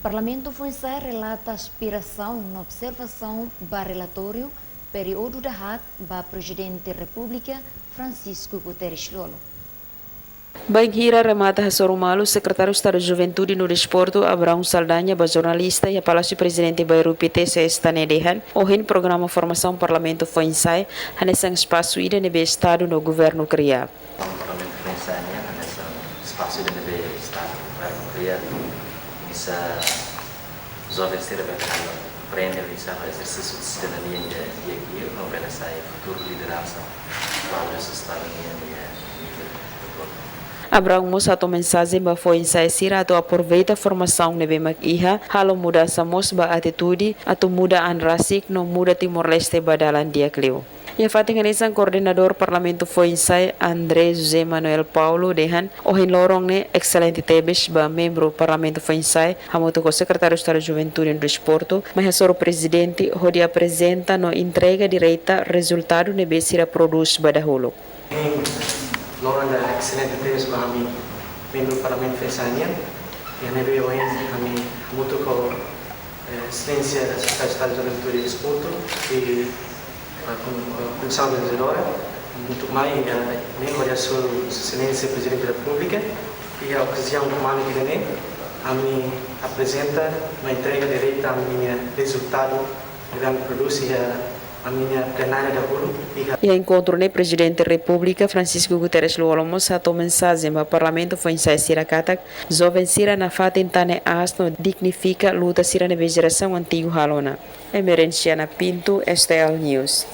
Parlamento FUNSAI relata aspiração na observação do relatório período da HAT do Presidente da República Francisco Guterres Lolo. Banghira remata Hassorumalu, Secretário de Estado de Juventude no Desporto, Abraão Saldanha, jornalista e a Palácio Presidente Bairu PTC Estanedehan, ohin programa Formação Parlamento FUNSAI, hanesang espaço ida nebe Estado no governo criar. Parlamento FUNSAI hanesang espaço ida nebe Estado governo criar, bisa jovens ter aprender bisa exercício de cidadania dia aqui, não vai sair futuro liderança para esse Estado Abraão Musa atau mensagem ba foi sira atau aproveita a formação nebe mag-iha halo muda sa mos ba atitude atau muda an rasik no muda Timor-Leste badalan dia kleu. Ia fating anisang koordinador Parlamento FUNSAI André José Manuel Paulo dehan ohin lorong ne excelente tebes ba membro Parlamento FUNSAI hamuto ko Secretário de Estado de Juventude e Desporto, mas soro presidente hodi apresenta no entrega direta resultado nebe sira produz badaholo. Lorong da excelente teres kami membro Parlamento FUNSAI yang nebe oin kami mutu ko excelência da Secretaria de Juventude e Desporto e Comissão Organizadora, muito mais membro da sua excelência Presidente da República e a ocasião como que nem a mim apresenta uma entrega direta a minha resultado que vamos produzir a minha plenária da Bolo. E encontro ne Presidente da República Francisco Guterres Luolomo sato mensagem para Parlamento FUNSAI Sirakatak, jovem sira na fatin tane asno dignifica luta sira na geração antigo halona. Emerenciana Pinto, STL News.